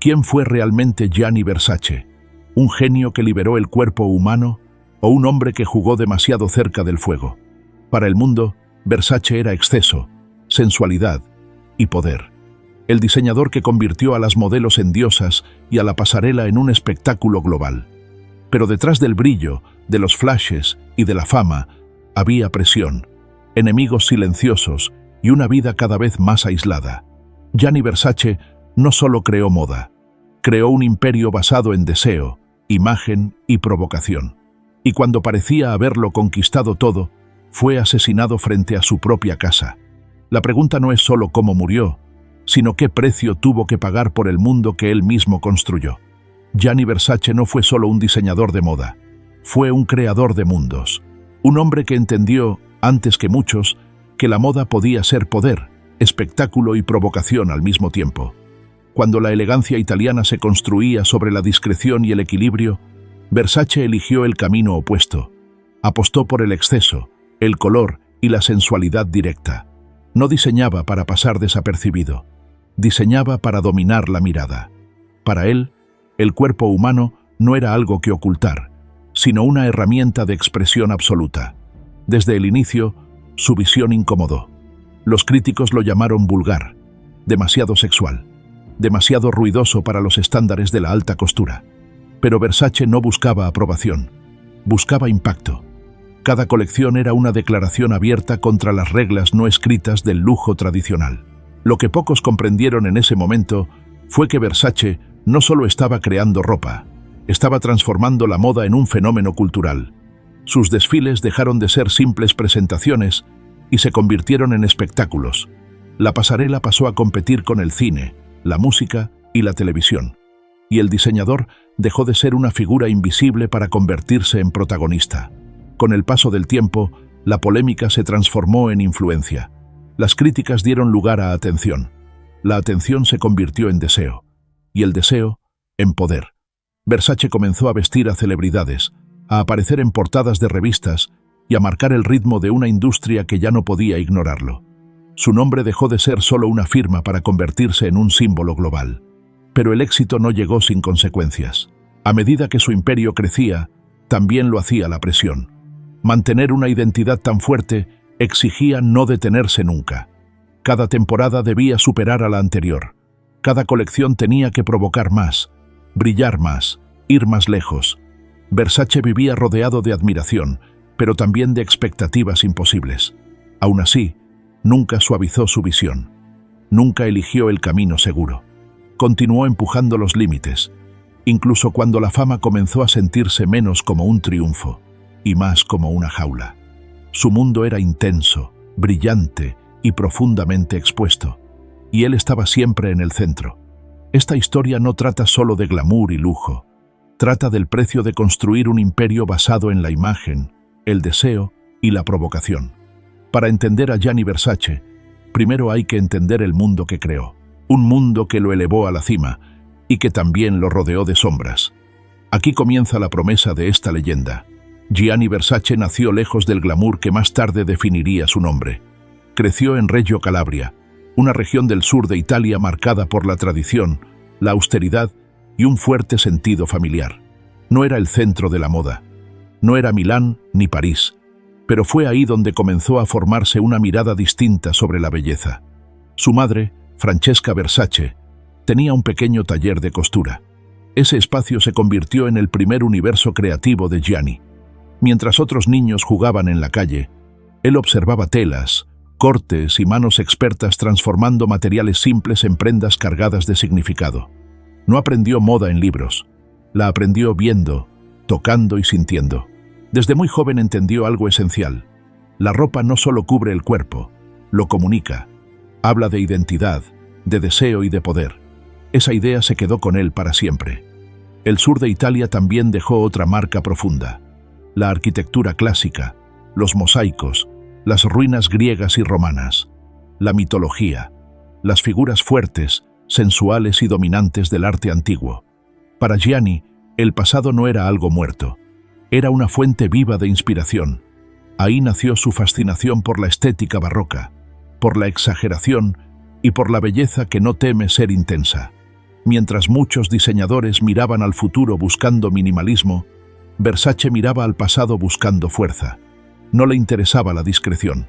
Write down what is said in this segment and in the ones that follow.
¿Quién fue realmente Gianni Versace? ¿Un genio que liberó el cuerpo humano o un hombre que jugó demasiado cerca del fuego? Para el mundo, Versace era exceso, sensualidad y poder. El diseñador que convirtió a las modelos en diosas y a la pasarela en un espectáculo global. Pero detrás del brillo, de los flashes y de la fama, había presión, enemigos silenciosos y una vida cada vez más aislada. Gianni Versace no solo creó moda, creó un imperio basado en deseo, imagen y provocación. Y cuando parecía haberlo conquistado todo, fue asesinado frente a su propia casa. La pregunta no es solo cómo murió, sino qué precio tuvo que pagar por el mundo que él mismo construyó. Gianni Versace no fue solo un diseñador de moda, fue un creador de mundos. Un hombre que entendió, antes que muchos, que la moda podía ser poder, espectáculo y provocación al mismo tiempo. Cuando la elegancia italiana se construía sobre la discreción y el equilibrio, Versace eligió el camino opuesto. Apostó por el exceso, el color y la sensualidad directa. No diseñaba para pasar desapercibido, diseñaba para dominar la mirada. Para él, el cuerpo humano no era algo que ocultar, sino una herramienta de expresión absoluta. Desde el inicio, su visión incomodó. Los críticos lo llamaron vulgar, demasiado sexual, demasiado ruidoso para los estándares de la alta costura. Pero Versace no buscaba aprobación, buscaba impacto. Cada colección era una declaración abierta contra las reglas no escritas del lujo tradicional. Lo que pocos comprendieron en ese momento fue que Versace no solo estaba creando ropa, estaba transformando la moda en un fenómeno cultural. Sus desfiles dejaron de ser simples presentaciones y se convirtieron en espectáculos. La pasarela pasó a competir con el cine, la música y la televisión. Y el diseñador dejó de ser una figura invisible para convertirse en protagonista. Con el paso del tiempo, la polémica se transformó en influencia. Las críticas dieron lugar a atención. La atención se convirtió en deseo. Y el deseo, en poder. Versace comenzó a vestir a celebridades, a aparecer en portadas de revistas y a marcar el ritmo de una industria que ya no podía ignorarlo. Su nombre dejó de ser solo una firma para convertirse en un símbolo global. Pero el éxito no llegó sin consecuencias. A medida que su imperio crecía, también lo hacía la presión. Mantener una identidad tan fuerte exigía no detenerse nunca. Cada temporada debía superar a la anterior. Cada colección tenía que provocar más, brillar más, ir más lejos. Versace vivía rodeado de admiración, pero también de expectativas imposibles. Aún así, nunca suavizó su visión. Nunca eligió el camino seguro. Continuó empujando los límites, incluso cuando la fama comenzó a sentirse menos como un triunfo y más como una jaula. Su mundo era intenso, brillante y profundamente expuesto, y él estaba siempre en el centro. Esta historia no trata solo de glamour y lujo, trata del precio de construir un imperio basado en la imagen, el deseo y la provocación. Para entender a Gianni Versace, primero hay que entender el mundo que creó, un mundo que lo elevó a la cima y que también lo rodeó de sombras. Aquí comienza la promesa de esta leyenda. Gianni Versace nació lejos del glamour que más tarde definiría su nombre. Creció en Reggio Calabria, una región del sur de Italia marcada por la tradición, la austeridad y un fuerte sentido familiar. No era el centro de la moda, no era Milán ni París, pero fue ahí donde comenzó a formarse una mirada distinta sobre la belleza. Su madre, Francesca Versace, tenía un pequeño taller de costura. Ese espacio se convirtió en el primer universo creativo de Gianni. Mientras otros niños jugaban en la calle, él observaba telas, cortes y manos expertas transformando materiales simples en prendas cargadas de significado. No aprendió moda en libros, la aprendió viendo, tocando y sintiendo. Desde muy joven entendió algo esencial. La ropa no solo cubre el cuerpo, lo comunica. Habla de identidad, de deseo y de poder. Esa idea se quedó con él para siempre. El sur de Italia también dejó otra marca profunda. La arquitectura clásica, los mosaicos, las ruinas griegas y romanas, la mitología, las figuras fuertes, sensuales y dominantes del arte antiguo. Para Gianni, el pasado no era algo muerto, era una fuente viva de inspiración. Ahí nació su fascinación por la estética barroca, por la exageración y por la belleza que no teme ser intensa. Mientras muchos diseñadores miraban al futuro buscando minimalismo, Versace miraba al pasado buscando fuerza. No le interesaba la discreción,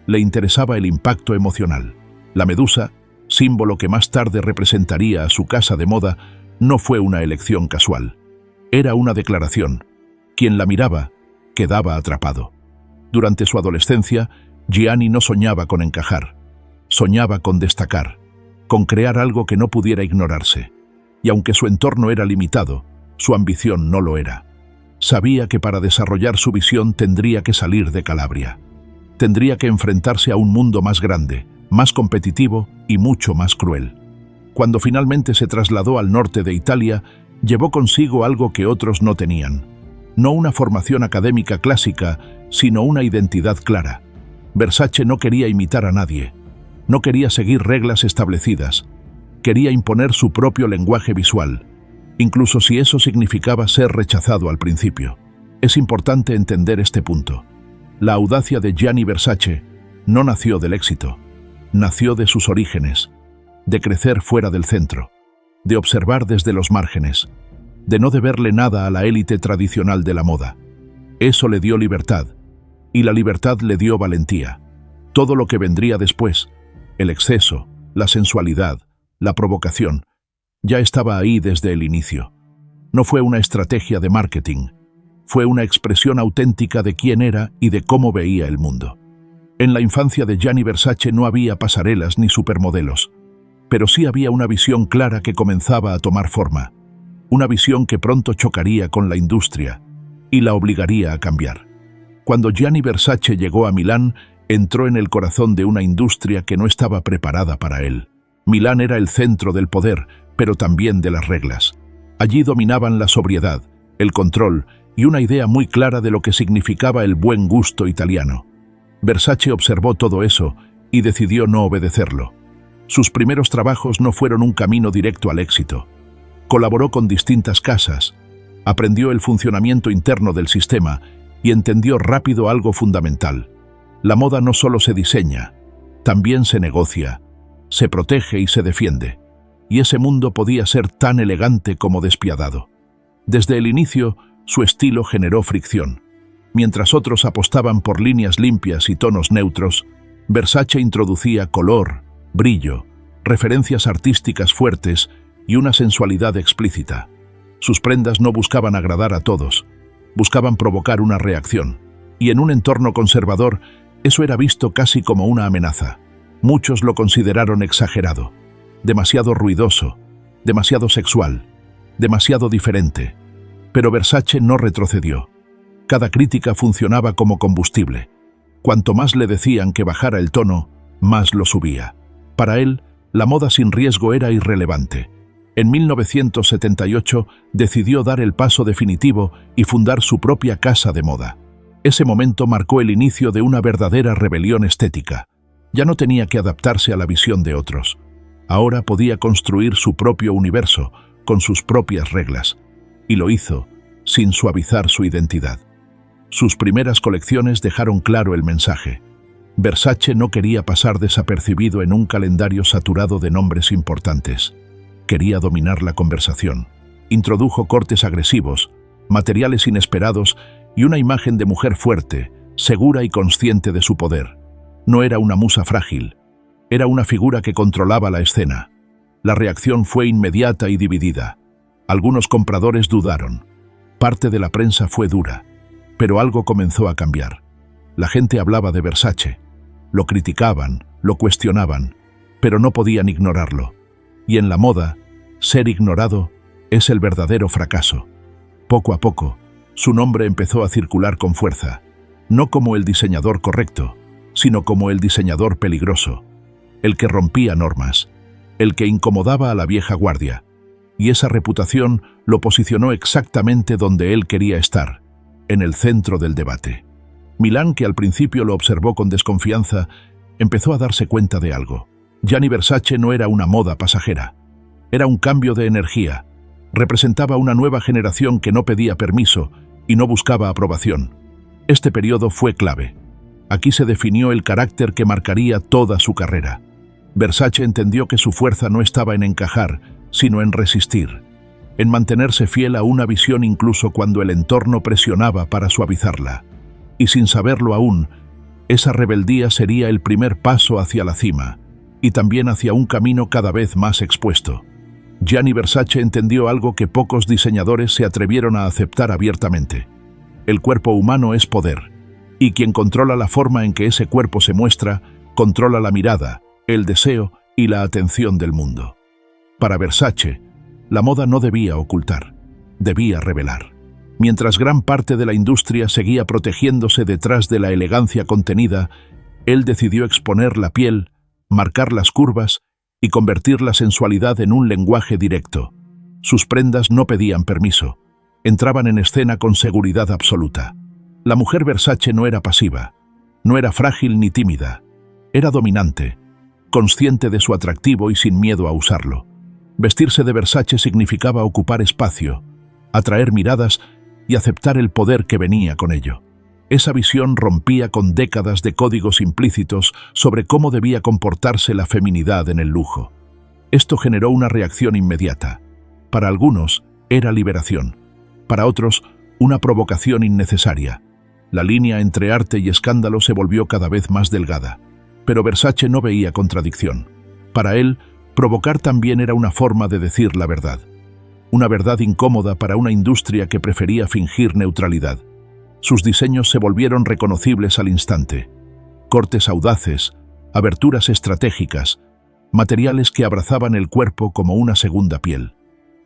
le interesaba el impacto emocional. La medusa, símbolo que más tarde representaría a su casa de moda, no fue una elección casual. Era una declaración. Quien la miraba, quedaba atrapado. Durante su adolescencia, Gianni no soñaba con encajar. Soñaba con destacar, con crear algo que no pudiera ignorarse. Y aunque su entorno era limitado, su ambición no lo era. Sabía que para desarrollar su visión tendría que salir de Calabria. Tendría que enfrentarse a un mundo más grande, más competitivo y mucho más cruel. Cuando finalmente se trasladó al norte de Italia, llevó consigo algo que otros no tenían. No una formación académica clásica, sino una identidad clara. Versace no quería imitar a nadie. No quería seguir reglas establecidas. Quería imponer su propio lenguaje visual, incluso si eso significaba ser rechazado al principio. Es importante entender este punto. La audacia de Gianni Versace no nació del éxito, nació de sus orígenes, de crecer fuera del centro, de observar desde los márgenes, de no deberle nada a la élite tradicional de la moda. Eso le dio libertad, y la libertad le dio valentía. Todo lo que vendría después, el exceso, la sensualidad, la provocación, ya estaba ahí desde el inicio. No fue una estrategia de marketing, fue una expresión auténtica de quién era y de cómo veía el mundo. En la infancia de Gianni Versace no había pasarelas ni supermodelos, pero sí había una visión clara que comenzaba a tomar forma, una visión que pronto chocaría con la industria y la obligaría a cambiar. Cuando Gianni Versace llegó a Milán, entró en el corazón de una industria que no estaba preparada para él. Milán era el centro del poder, pero también de las reglas. Allí dominaban la sobriedad, el control y una idea muy clara de lo que significaba el buen gusto italiano. Versace observó todo eso y decidió no obedecerlo. Sus primeros trabajos no fueron un camino directo al éxito. Colaboró con distintas casas, aprendió el funcionamiento interno del sistema y entendió rápido algo fundamental. La moda no solo se diseña, también se negocia, se protege y se defiende. Y ese mundo podía ser tan elegante como despiadado. Desde el inicio, su estilo generó fricción. Mientras otros apostaban por líneas limpias y tonos neutros, Versace introducía color, brillo, referencias artísticas fuertes y una sensualidad explícita. Sus prendas no buscaban agradar a todos, buscaban provocar una reacción. Y en un entorno conservador, eso era visto casi como una amenaza. Muchos lo consideraron exagerado, demasiado ruidoso, demasiado sexual, demasiado diferente. Pero Versace no retrocedió. Cada crítica funcionaba como combustible. Cuanto más le decían que bajara el tono, más lo subía. Para él, la moda sin riesgo era irrelevante. En 1978 decidió dar el paso definitivo y fundar su propia casa de moda. Ese momento marcó el inicio de una verdadera rebelión estética. Ya no tenía que adaptarse a la visión de otros. Ahora podía construir su propio universo, con sus propias reglas. Y lo hizo, sin suavizar su identidad. Sus primeras colecciones dejaron claro el mensaje. Versace no quería pasar desapercibido en un calendario saturado de nombres importantes. Quería dominar la conversación. Introdujo cortes agresivos, materiales inesperados y una imagen de mujer fuerte, segura y consciente de su poder. No era una musa frágil. Era una figura que controlaba la escena. La reacción fue inmediata y dividida. Algunos compradores dudaron. Parte de la prensa fue dura. Pero algo comenzó a cambiar. La gente hablaba de Versace. Lo criticaban, lo cuestionaban, pero no podían ignorarlo. Y en la moda, ser ignorado es el verdadero fracaso. Poco a poco, su nombre empezó a circular con fuerza, no como el diseñador correcto, sino como el diseñador peligroso, el que rompía normas, el que incomodaba a la vieja guardia. Y esa reputación lo posicionó exactamente donde él quería estar, en el centro del debate. Milán, que al principio lo observó con desconfianza, empezó a darse cuenta de algo. Gianni Versace no era una moda pasajera. Era un cambio de energía. Representaba una nueva generación que no pedía permiso y no buscaba aprobación. Este periodo fue clave. Aquí se definió el carácter que marcaría toda su carrera. Versace entendió que su fuerza no estaba en encajar, sino en resistir, en mantenerse fiel a una visión incluso cuando el entorno presionaba para suavizarla. Y sin saberlo aún, esa rebeldía sería el primer paso hacia la cima, y también hacia un camino cada vez más expuesto. Gianni Versace entendió algo que pocos diseñadores se atrevieron a aceptar abiertamente. El cuerpo humano es poder, y quien controla la forma en que ese cuerpo se muestra, controla la mirada, el deseo y la atención del mundo. Para Versace, la moda no debía ocultar, debía revelar. Mientras gran parte de la industria seguía protegiéndose detrás de la elegancia contenida, él decidió exponer la piel, marcar las curvas y convertir la sensualidad en un lenguaje directo. Sus prendas no pedían permiso, entraban en escena con seguridad absoluta. La mujer Versace no era pasiva, no era frágil ni tímida, era dominante, consciente de su atractivo y sin miedo a usarlo. Vestirse de Versace significaba ocupar espacio, atraer miradas y aceptar el poder que venía con ello. Esa visión rompía con décadas de códigos implícitos sobre cómo debía comportarse la feminidad en el lujo. Esto generó una reacción inmediata. Para algunos, era liberación. Para otros, una provocación innecesaria. La línea entre arte y escándalo se volvió cada vez más delgada. Pero Versace no veía contradicción. Para él, provocar también era una forma de decir la verdad. Una verdad incómoda para una industria que prefería fingir neutralidad. Sus diseños se volvieron reconocibles al instante. Cortes audaces, aberturas estratégicas, materiales que abrazaban el cuerpo como una segunda piel.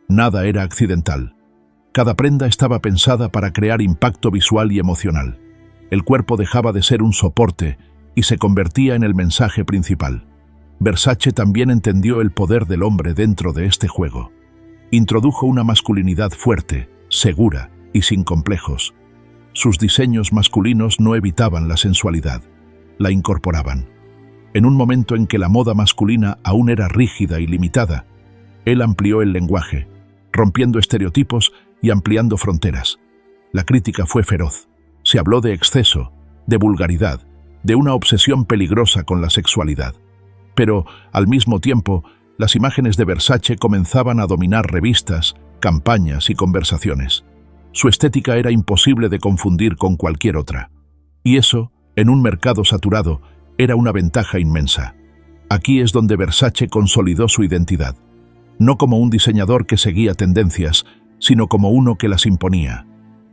Nada era accidental. Cada prenda estaba pensada para crear impacto visual y emocional. El cuerpo dejaba de ser un soporte y se convertía en el mensaje principal. Versace también entendió el poder del hombre dentro de este juego. Introdujo una masculinidad fuerte, segura y sin complejos. Sus diseños masculinos no evitaban la sensualidad, la incorporaban. En un momento en que la moda masculina aún era rígida y limitada, él amplió el lenguaje, rompiendo estereotipos y ampliando fronteras. La crítica fue feroz. Se habló de exceso, de vulgaridad, de una obsesión peligrosa con la sexualidad. Pero, al mismo tiempo, las imágenes de Versace comenzaban a dominar revistas, campañas y conversaciones. Su estética era imposible de confundir con cualquier otra. Y eso, en un mercado saturado, era una ventaja inmensa. Aquí es donde Versace consolidó su identidad. No como un diseñador que seguía tendencias, sino como uno que las imponía.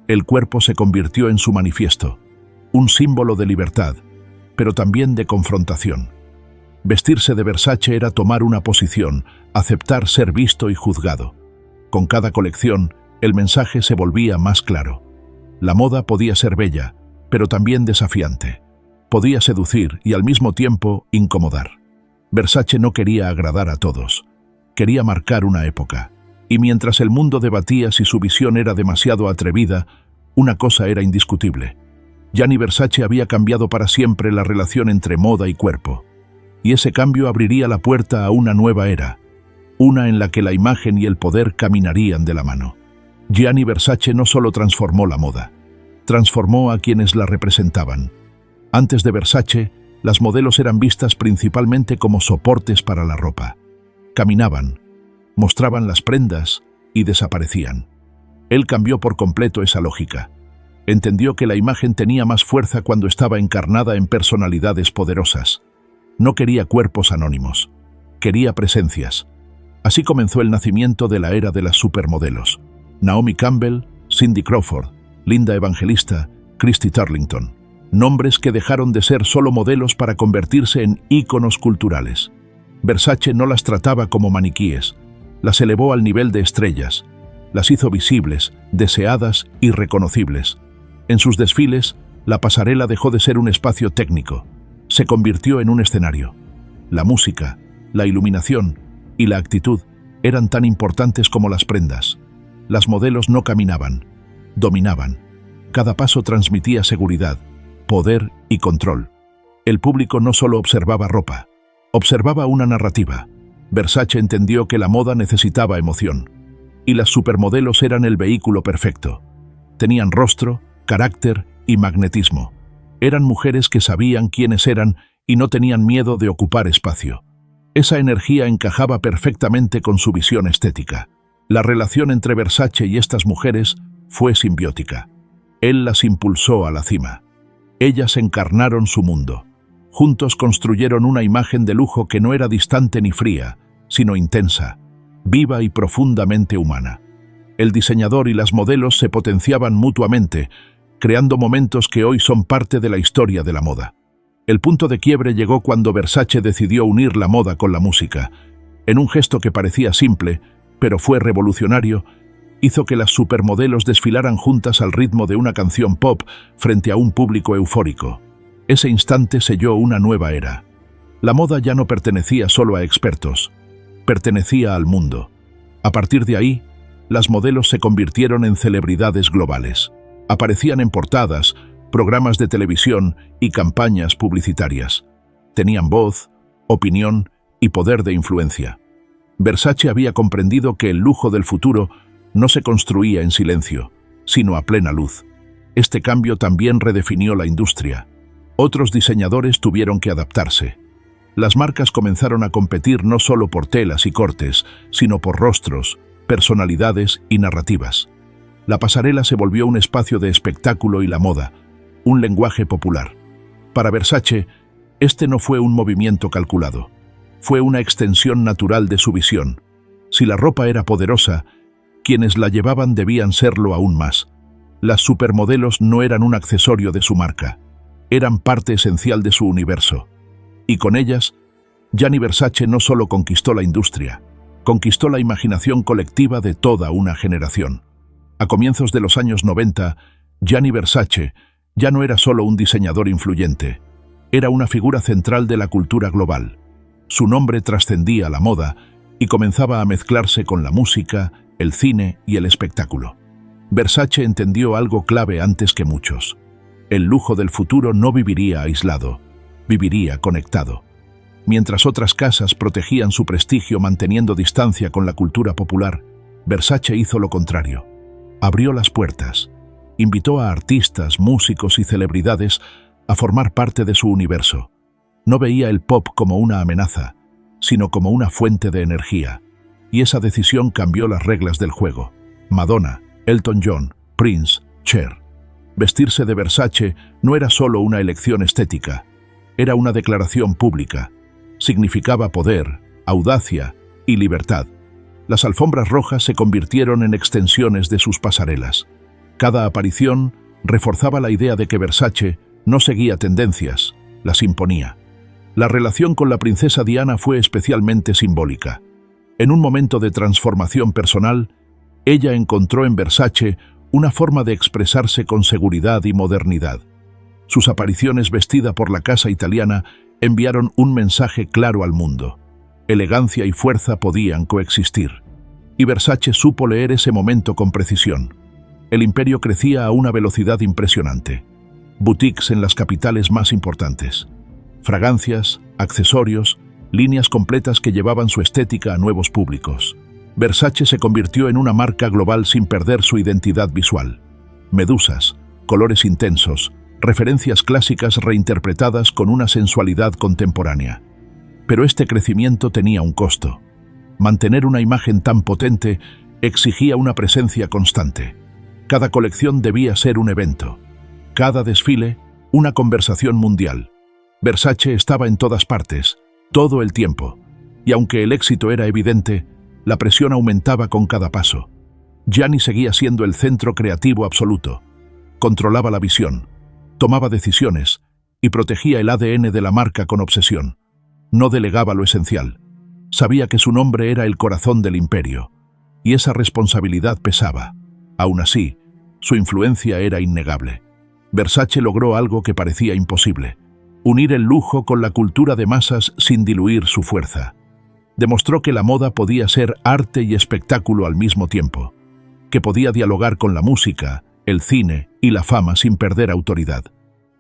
El cuerpo se convirtió en su manifiesto, un símbolo de libertad, pero también de confrontación. Vestirse de Versace era tomar una posición, aceptar ser visto y juzgado. Con cada colección, el mensaje se volvía más claro. La moda podía ser bella, pero también desafiante. Podía seducir y al mismo tiempo incomodar. Versace no quería agradar a todos. Quería marcar una época. Y mientras el mundo debatía si su visión era demasiado atrevida, una cosa era indiscutible. Gianni Versace había cambiado para siempre la relación entre moda y cuerpo. Y ese cambio abriría la puerta a una nueva era, una en la que la imagen y el poder caminarían de la mano. Gianni Versace no solo transformó la moda, transformó a quienes la representaban. Antes de Versace, las modelos eran vistas principalmente como soportes para la ropa. Caminaban, mostraban las prendas y desaparecían. Él cambió por completo esa lógica. Entendió que la imagen tenía más fuerza cuando estaba encarnada en personalidades poderosas. No quería cuerpos anónimos, quería presencias. Así comenzó el nacimiento de la era de las supermodelos. Naomi Campbell, Cindy Crawford, Linda Evangelista, Christy Turlington. Nombres que dejaron de ser solo modelos para convertirse en íconos culturales. Versace no las trataba como maniquíes, las elevó al nivel de estrellas, las hizo visibles, deseadas y reconocibles. En sus desfiles, la pasarela dejó de ser un espacio técnico, se convirtió en un escenario. La música, la iluminación y la actitud eran tan importantes como las prendas. Las modelos no caminaban, dominaban. Cada paso transmitía seguridad, poder y control. El público no solo observaba ropa, observaba una narrativa. Versace entendió que la moda necesitaba emoción, y las supermodelos eran el vehículo perfecto. Tenían rostro, carácter y magnetismo. Eran mujeres que sabían quiénes eran y no tenían miedo de ocupar espacio. Esa energía encajaba perfectamente con su visión estética. La relación entre Versace y estas mujeres fue simbiótica. Él las impulsó a la cima. Ellas encarnaron su mundo. Juntos construyeron una imagen de lujo que no era distante ni fría, sino intensa, viva y profundamente humana. El diseñador y las modelos se potenciaban mutuamente, creando momentos que hoy son parte de la historia de la moda. El punto de quiebre llegó cuando Versace decidió unir la moda con la música. En un gesto que parecía simple, pero fue revolucionario, hizo que las supermodelos desfilaran juntas al ritmo de una canción pop frente a un público eufórico. Ese instante selló una nueva era. La moda ya no pertenecía solo a expertos, pertenecía al mundo. A partir de ahí, las modelos se convirtieron en celebridades globales. Aparecían en portadas, programas de televisión y campañas publicitarias. Tenían voz, opinión y poder de influencia. Versace había comprendido que el lujo del futuro no se construía en silencio, sino a plena luz. Este cambio también redefinió la industria. Otros diseñadores tuvieron que adaptarse. Las marcas comenzaron a competir no solo por telas y cortes, sino por rostros, personalidades y narrativas. La pasarela se volvió un espacio de espectáculo y la moda, un lenguaje popular. Para Versace, este no fue un movimiento calculado. Fue una extensión natural de su visión. Si la ropa era poderosa, quienes la llevaban debían serlo aún más. Las supermodelos no eran un accesorio de su marca, eran parte esencial de su universo. Y con ellas, Gianni Versace no solo conquistó la industria, conquistó la imaginación colectiva de toda una generación. A comienzos de los años 90, Gianni Versace ya no era solo un diseñador influyente, era una figura central de la cultura global. Su nombre trascendía la moda y comenzaba a mezclarse con la música, el cine y el espectáculo. Versace entendió algo clave antes que muchos. El lujo del futuro no viviría aislado, viviría conectado. Mientras otras casas protegían su prestigio manteniendo distancia con la cultura popular, Versace hizo lo contrario. Abrió las puertas, invitó a artistas, músicos y celebridades a formar parte de su universo. No veía el pop como una amenaza, sino como una fuente de energía. Y esa decisión cambió las reglas del juego. Madonna, Elton John, Prince, Cher. Vestirse de Versace no era solo una elección estética, era una declaración pública. Significaba poder, audacia y libertad. Las alfombras rojas se convirtieron en extensiones de sus pasarelas. Cada aparición reforzaba la idea de que Versace no seguía tendencias, las imponía. La relación con la princesa Diana fue especialmente simbólica. En un momento de transformación personal, ella encontró en Versace una forma de expresarse con seguridad y modernidad. Sus apariciones vestida por la casa italiana enviaron un mensaje claro al mundo. Elegancia y fuerza podían coexistir. Y Versace supo leer ese momento con precisión. El imperio crecía a una velocidad impresionante. Boutiques en las capitales más importantes. Fragancias, accesorios, líneas completas que llevaban su estética a nuevos públicos. Versace se convirtió en una marca global sin perder su identidad visual. Medusas, colores intensos, referencias clásicas reinterpretadas con una sensualidad contemporánea. Pero este crecimiento tenía un costo. Mantener una imagen tan potente exigía una presencia constante. Cada colección debía ser un evento. Cada desfile, una conversación mundial. Versace estaba en todas partes, todo el tiempo. Y aunque el éxito era evidente, la presión aumentaba con cada paso. Gianni seguía siendo el centro creativo absoluto. Controlaba la visión, tomaba decisiones y protegía el ADN de la marca con obsesión. No delegaba lo esencial. Sabía que su nombre era el corazón del imperio, y esa responsabilidad pesaba. Aún así, su influencia era innegable. Versace logró algo que parecía imposible: unir el lujo con la cultura de masas sin diluir su fuerza. Demostró que la moda podía ser arte y espectáculo al mismo tiempo, que podía dialogar con la música, el cine y la fama sin perder autoridad.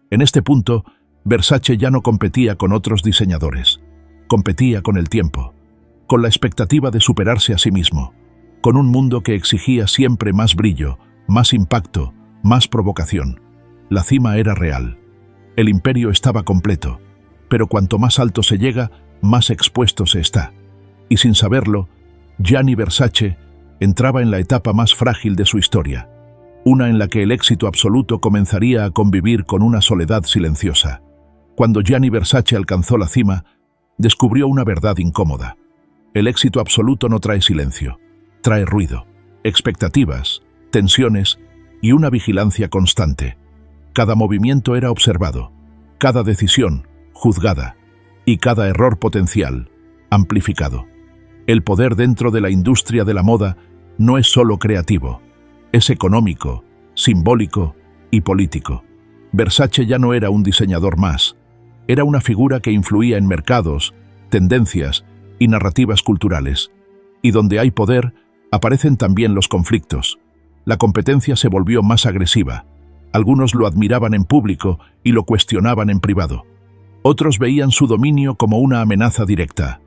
En este punto, Versace ya no competía con otros diseñadores, competía con el tiempo, con la expectativa de superarse a sí mismo, con un mundo que exigía siempre más brillo, más impacto, más provocación. La cima era real. El imperio estaba completo, pero cuanto más alto se llega, más expuesto se está. Y sin saberlo, Gianni Versace entraba en la etapa más frágil de su historia, una en la que el éxito absoluto comenzaría a convivir con una soledad silenciosa. Cuando Gianni Versace alcanzó la cima, descubrió una verdad incómoda. El éxito absoluto no trae silencio, trae ruido, expectativas, tensiones y una vigilancia constante. Cada movimiento era observado, cada decisión juzgada y cada error potencial amplificado. El poder dentro de la industria de la moda no es solo creativo, es económico, simbólico y político. Versace ya no era un diseñador más, era una figura que influía en mercados, tendencias y narrativas culturales. Y donde hay poder, aparecen también los conflictos. La competencia se volvió más agresiva. Algunos lo admiraban en público y lo cuestionaban en privado. Otros veían su dominio como una amenaza directa.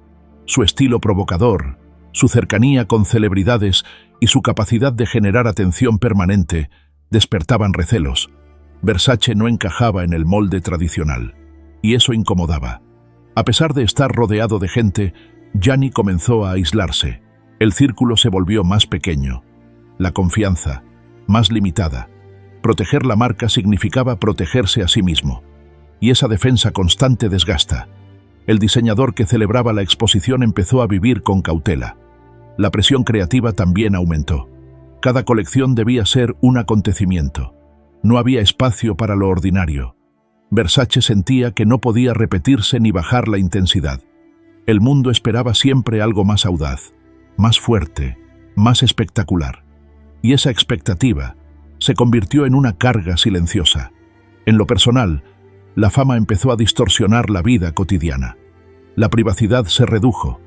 Su estilo provocador, su cercanía con celebridades y su capacidad de generar atención permanente despertaban recelos. Versace no encajaba en el molde tradicional, y eso incomodaba. A pesar de estar rodeado de gente, Gianni comenzó a aislarse. El círculo se volvió más pequeño. La confianza, más limitada. Proteger la marca significaba protegerse a sí mismo. Y esa defensa constante desgasta. El diseñador que celebraba la exposición empezó a vivir con cautela. La presión creativa también aumentó. Cada colección debía ser un acontecimiento. No había espacio para lo ordinario. Versace sentía que no podía repetirse ni bajar la intensidad. El mundo esperaba siempre algo más audaz, más fuerte, más espectacular. Y esa expectativa se convirtió en una carga silenciosa. En lo personal, la fama empezó a distorsionar la vida cotidiana. La privacidad se redujo.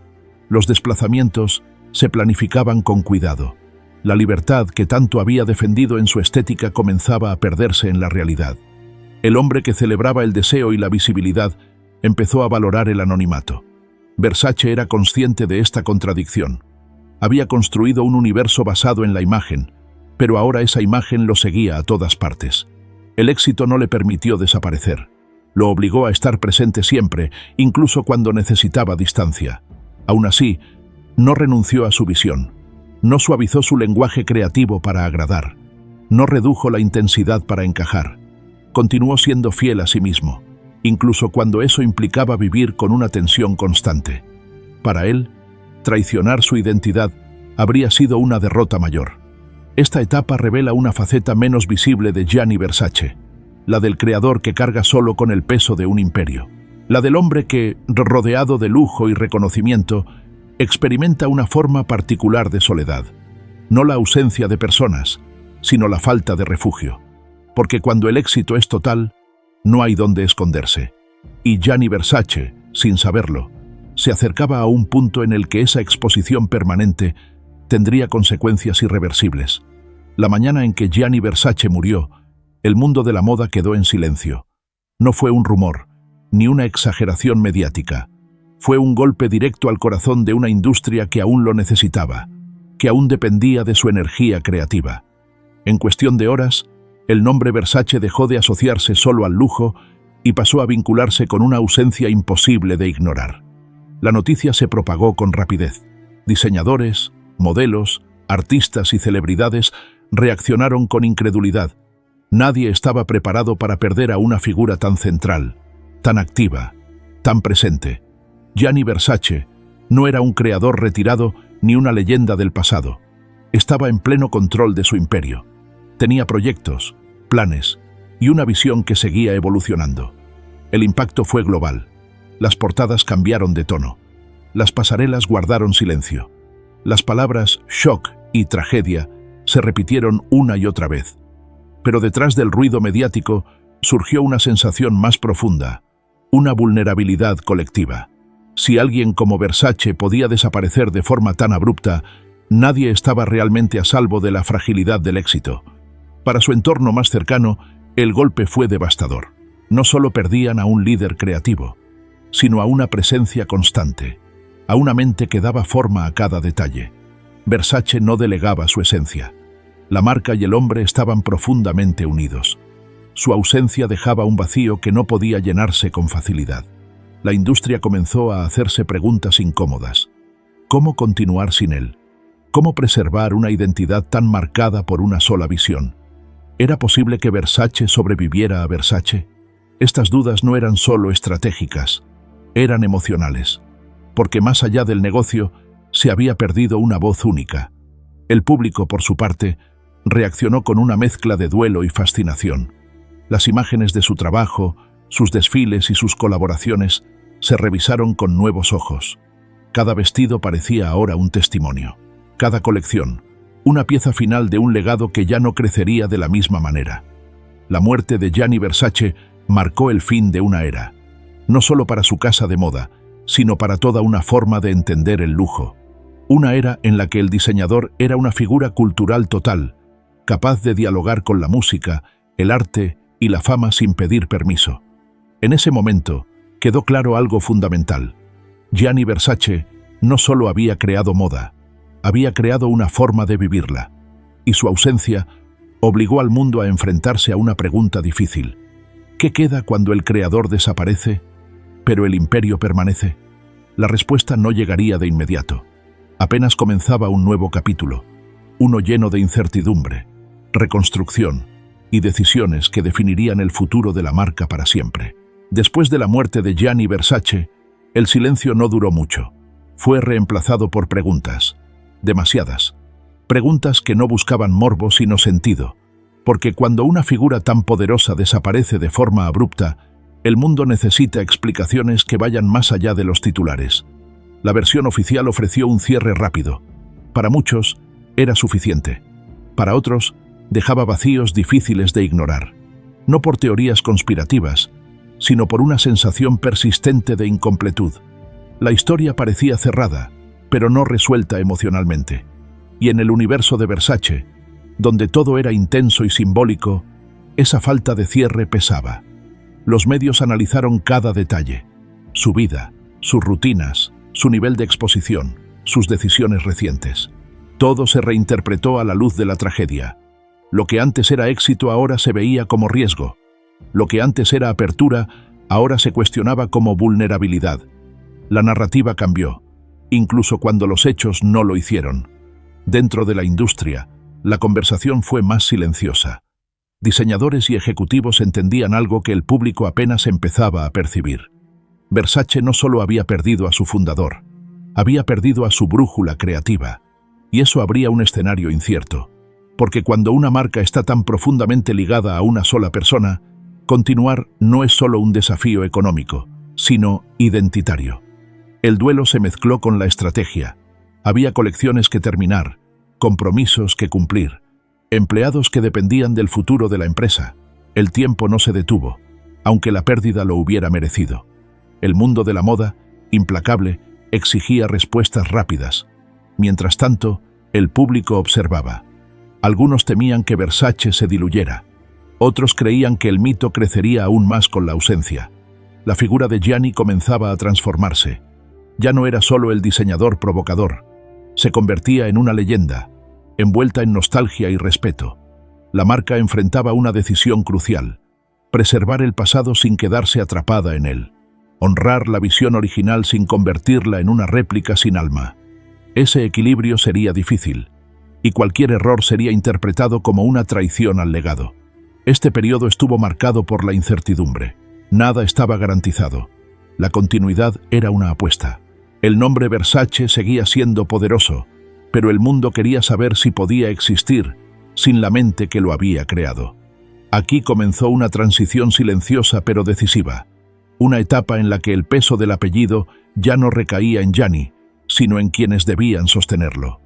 Los desplazamientos se planificaban con cuidado. La libertad que tanto había defendido en su estética comenzaba a perderse en la realidad. El hombre que celebraba el deseo y la visibilidad empezó a valorar el anonimato. Versace era consciente de esta contradicción. Había construido un universo basado en la imagen, pero ahora esa imagen lo seguía a todas partes. El éxito no le permitió desaparecer. Lo obligó a estar presente siempre, incluso cuando necesitaba distancia. Aún así, no renunció a su visión. No suavizó su lenguaje creativo para agradar. No redujo la intensidad para encajar. Continuó siendo fiel a sí mismo, incluso cuando eso implicaba vivir con una tensión constante. Para él, traicionar su identidad habría sido una derrota mayor. Esta etapa revela una faceta menos visible de Gianni Versace, la del creador que carga solo con el peso de un imperio, la del hombre que, rodeado de lujo y reconocimiento, experimenta una forma particular de soledad, no la ausencia de personas, sino la falta de refugio, porque cuando el éxito es total, no hay dónde esconderse. Y Gianni Versace, sin saberlo, se acercaba a un punto en el que esa exposición permanente tendría consecuencias irreversibles. La mañana en que Gianni Versace murió, el mundo de la moda quedó en silencio. No fue un rumor, ni una exageración mediática. Fue un golpe directo al corazón de una industria que aún lo necesitaba, que aún dependía de su energía creativa. En cuestión de horas, el nombre Versace dejó de asociarse solo al lujo y pasó a vincularse con una ausencia imposible de ignorar. La noticia se propagó con rapidez. Diseñadores, modelos, artistas y celebridades reaccionaron con incredulidad. Nadie estaba preparado para perder a una figura tan central, tan activa, tan presente. Gianni Versace no era un creador retirado ni una leyenda del pasado. Estaba en pleno control de su imperio. Tenía proyectos, planes y una visión que seguía evolucionando. El impacto fue global. Las portadas cambiaron de tono. Las pasarelas guardaron silencio. Las palabras shock y tragedia se repitieron una y otra vez. Pero detrás del ruido mediático surgió una sensación más profunda, una vulnerabilidad colectiva. Si alguien como Versace podía desaparecer de forma tan abrupta, nadie estaba realmente a salvo de la fragilidad del éxito. Para su entorno más cercano, el golpe fue devastador. No solo perdían a un líder creativo, sino a una presencia constante, a una mente que daba forma a cada detalle. Versace no delegaba su esencia. La marca y el hombre estaban profundamente unidos. Su ausencia dejaba un vacío que no podía llenarse con facilidad. La industria comenzó a hacerse preguntas incómodas. ¿Cómo continuar sin él? ¿Cómo preservar una identidad tan marcada por una sola visión? ¿Era posible que Versace sobreviviera a Versace? Estas dudas no eran solo estratégicas, eran emocionales, porque más allá del negocio se había perdido una voz única. El público, por su parte, reaccionó con una mezcla de duelo y fascinación. Las imágenes de su trabajo, sus desfiles y sus colaboraciones se revisaron con nuevos ojos. Cada vestido parecía ahora un testimonio. Cada colección, una pieza final de un legado que ya no crecería de la misma manera. La muerte de Gianni Versace marcó el fin de una era, no solo para su casa de moda, sino para toda una forma de entender el lujo. Una era en la que el diseñador era una figura cultural total, capaz de dialogar con la música, el arte y la fama sin pedir permiso. En ese momento quedó claro algo fundamental. Gianni Versace no solo había creado moda, había creado una forma de vivirla, y su ausencia obligó al mundo a enfrentarse a una pregunta difícil. ¿Qué queda cuando el creador desaparece, pero el imperio permanece? La respuesta no llegaría de inmediato. Apenas comenzaba un nuevo capítulo, uno lleno de incertidumbre, reconstrucción y decisiones que definirían el futuro de la marca para siempre. Después de la muerte de Gianni Versace, el silencio no duró mucho. Fue reemplazado por preguntas, demasiadas. Preguntas que no buscaban morbo sino sentido, porque cuando una figura tan poderosa desaparece de forma abrupta, el mundo necesita explicaciones que vayan más allá de los titulares. La versión oficial ofreció un cierre rápido. Para muchos, era suficiente. Para otros, dejaba vacíos difíciles de ignorar. No por teorías conspirativas, sino por una sensación persistente de incompletud. La historia parecía cerrada, pero no resuelta emocionalmente. Y en el universo de Versace, donde todo era intenso y simbólico, esa falta de cierre pesaba. Los medios analizaron cada detalle: su vida, sus rutinas, su nivel de exposición, sus decisiones recientes. Todo se reinterpretó a la luz de la tragedia. Lo que antes era éxito ahora se veía como riesgo. Lo que antes era apertura ahora se cuestionaba como vulnerabilidad. La narrativa cambió, incluso cuando los hechos no lo hicieron. Dentro de la industria, la conversación fue más silenciosa. Diseñadores y ejecutivos entendían algo que el público apenas empezaba a percibir. Versace no solo había perdido a su fundador, había perdido a su brújula creativa. Y eso abría un escenario incierto, porque cuando una marca está tan profundamente ligada a una sola persona, continuar no es solo un desafío económico, sino identitario. El duelo se mezcló con la estrategia. Había colecciones que terminar, compromisos que cumplir, empleados que dependían del futuro de la empresa. El tiempo no se detuvo, aunque la pérdida lo hubiera merecido. El mundo de la moda, implacable, exigía respuestas rápidas. Mientras tanto, el público observaba. Algunos temían que Versace se diluyera. Otros creían que el mito crecería aún más con la ausencia. La figura de Gianni comenzaba a transformarse. Ya no era solo el diseñador provocador. Se convertía en una leyenda, envuelta en nostalgia y respeto. La marca enfrentaba una decisión crucial: preservar el pasado sin quedarse atrapada en él. Honrar la visión original sin convertirla en una réplica sin alma. Ese equilibrio sería difícil, y cualquier error sería interpretado como una traición al legado. Este periodo estuvo marcado por la incertidumbre. Nada estaba garantizado. La continuidad era una apuesta. El nombre Versace seguía siendo poderoso, pero el mundo quería saber si podía existir sin la mente que lo había creado. Aquí comenzó una transición silenciosa pero decisiva. Una etapa en la que el peso del apellido ya no recaía en Gianni, sino en quienes debían sostenerlo.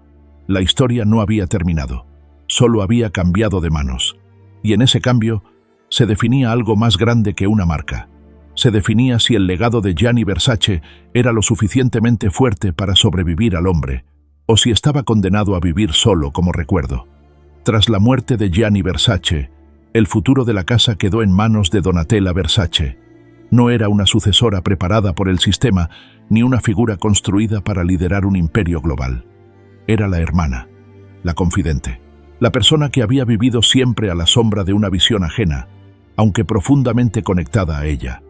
La historia no había terminado, solo había cambiado de manos. Y en ese cambio se definía algo más grande que una marca. Se definía si el legado de Gianni Versace era lo suficientemente fuerte para sobrevivir al hombre, o si estaba condenado a vivir solo como recuerdo. Tras la muerte de Gianni Versace, el futuro de la casa quedó en manos de Donatella Versace. No era una sucesora preparada por el sistema, ni una figura construida para liderar un imperio global. Era la hermana, la confidente, la persona que había vivido siempre a la sombra de una visión ajena, aunque profundamente conectada a ella.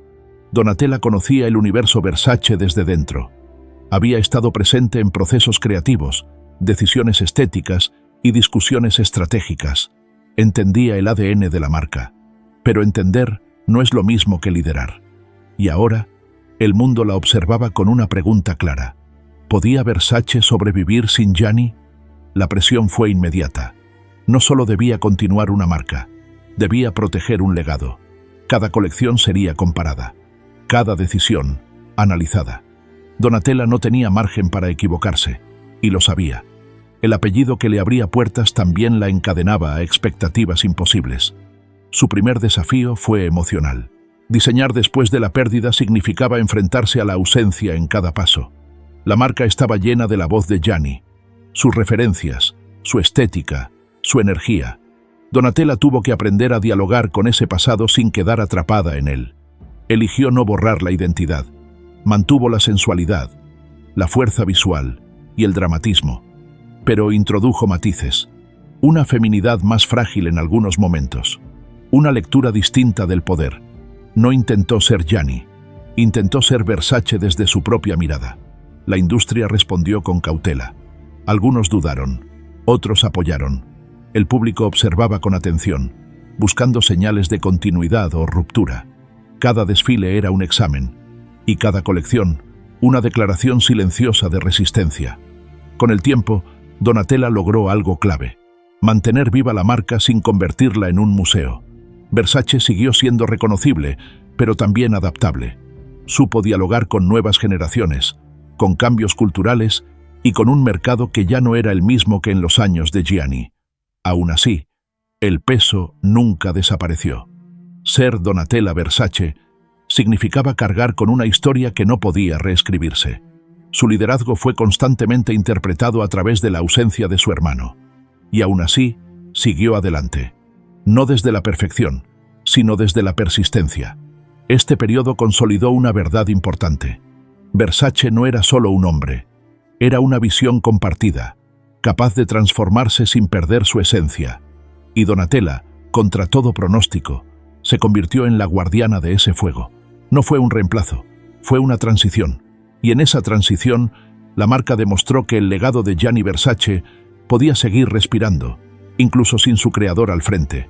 Donatella conocía el universo Versace desde dentro. Había estado presente en procesos creativos, decisiones estéticas y discusiones estratégicas. Entendía el ADN de la marca. Pero entender no es lo mismo que liderar. Y ahora, el mundo la observaba con una pregunta clara. ¿Podía Versace sobrevivir sin Gianni? La presión fue inmediata. No solo debía continuar una marca, debía proteger un legado. Cada colección sería comparada, cada decisión analizada. Donatella no tenía margen para equivocarse, y lo sabía. El apellido que le abría puertas también la encadenaba a expectativas imposibles. Su primer desafío fue emocional. Diseñar después de la pérdida significaba enfrentarse a la ausencia en cada paso. La marca estaba llena de la voz de Gianni, sus referencias, su estética, su energía. Donatella tuvo que aprender a dialogar con ese pasado sin quedar atrapada en él. Eligió no borrar la identidad. Mantuvo la sensualidad, la fuerza visual y el dramatismo, pero introdujo matices. Una feminidad más frágil en algunos momentos. Una lectura distinta del poder. No intentó ser Gianni, intentó ser Versace desde su propia mirada. La industria respondió con cautela. Algunos dudaron, otros apoyaron. El público observaba con atención, buscando señales de continuidad o ruptura. Cada desfile era un examen, y cada colección, una declaración silenciosa de resistencia. Con el tiempo, Donatella logró algo clave: mantener viva la marca sin convertirla en un museo. Versace siguió siendo reconocible, pero también adaptable. Supo dialogar con nuevas generaciones, con cambios culturales y con un mercado que ya no era el mismo que en los años de Gianni. Aún así, el peso nunca desapareció. Ser Donatella Versace significaba cargar con una historia que no podía reescribirse. Su liderazgo fue constantemente interpretado a través de la ausencia de su hermano. Y aún así, siguió adelante. No desde la perfección, sino desde la persistencia. Este periodo consolidó una verdad importante. Versace no era solo un hombre, era una visión compartida, capaz de transformarse sin perder su esencia. Y Donatella, contra todo pronóstico, se convirtió en la guardiana de ese fuego. No fue un reemplazo, fue una transición. Y en esa transición, la marca demostró que el legado de Gianni Versace podía seguir respirando, incluso sin su creador al frente.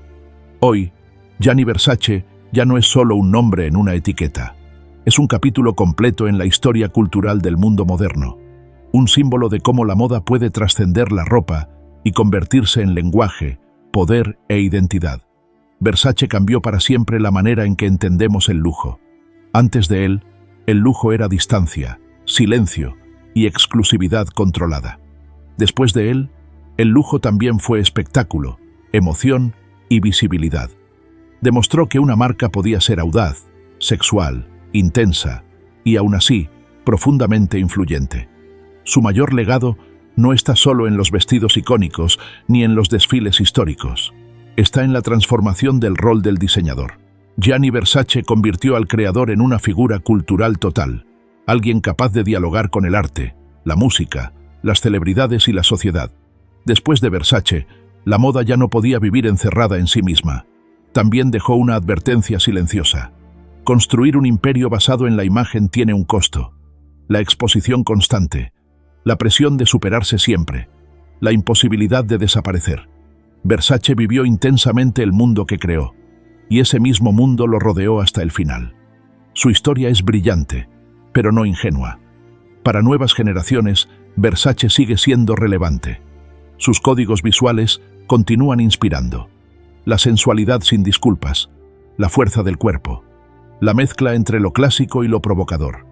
Hoy, Gianni Versace ya no es solo un nombre en una etiqueta. Es un capítulo completo en la historia cultural del mundo moderno. Un símbolo de cómo la moda puede trascender la ropa y convertirse en lenguaje, poder e identidad. Versace cambió para siempre la manera en que entendemos el lujo. Antes de él, el lujo era distancia, silencio y exclusividad controlada. Después de él, el lujo también fue espectáculo, emoción y visibilidad. Demostró que una marca podía ser audaz, sexual, intensa y aún así profundamente influyente. Su mayor legado no está solo en los vestidos icónicos ni en los desfiles históricos. Está en la transformación del rol del diseñador. Gianni Versace convirtió al creador en una figura cultural total, alguien capaz de dialogar con el arte, la música, las celebridades y la sociedad. Después de Versace, la moda ya no podía vivir encerrada en sí misma. También dejó una advertencia silenciosa. Construir un imperio basado en la imagen tiene un costo. La exposición constante, la presión de superarse siempre, la imposibilidad de desaparecer. Versace vivió intensamente el mundo que creó, y ese mismo mundo lo rodeó hasta el final. Su historia es brillante, pero no ingenua. Para nuevas generaciones, Versace sigue siendo relevante. Sus códigos visuales continúan inspirando. La sensualidad sin disculpas, la fuerza del cuerpo, la mezcla entre lo clásico y lo provocador.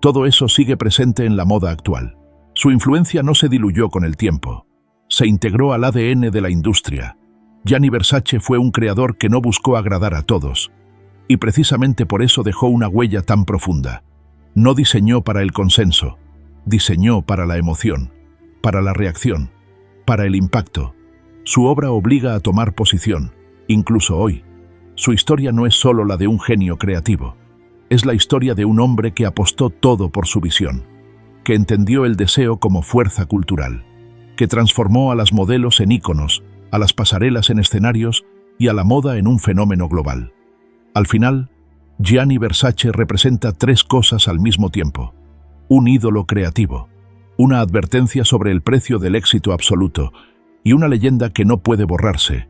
Todo eso sigue presente en la moda actual. Su influencia no se diluyó con el tiempo. Se integró al ADN de la industria. Gianni Versace fue un creador que no buscó agradar a todos, y precisamente por eso dejó una huella tan profunda. No diseñó para el consenso, diseñó para la emoción, para la reacción, para el impacto. Su obra obliga a tomar posición, incluso hoy. Su historia no es solo la de un genio creativo, es la historia de un hombre que apostó todo por su visión, que entendió el deseo como fuerza cultural, que transformó a las modelos en íconos, a las pasarelas en escenarios y a la moda en un fenómeno global. Al final, Gianni Versace representa tres cosas al mismo tiempo: un ídolo creativo, una advertencia sobre el precio del éxito absoluto y una leyenda que no puede borrarse.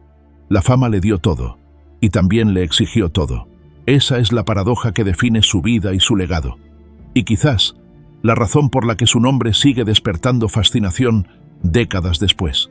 La fama le dio todo, y también le exigió todo. Esa es la paradoja que define su vida y su legado. Y quizás la razón por la que su nombre sigue despertando fascinación décadas después.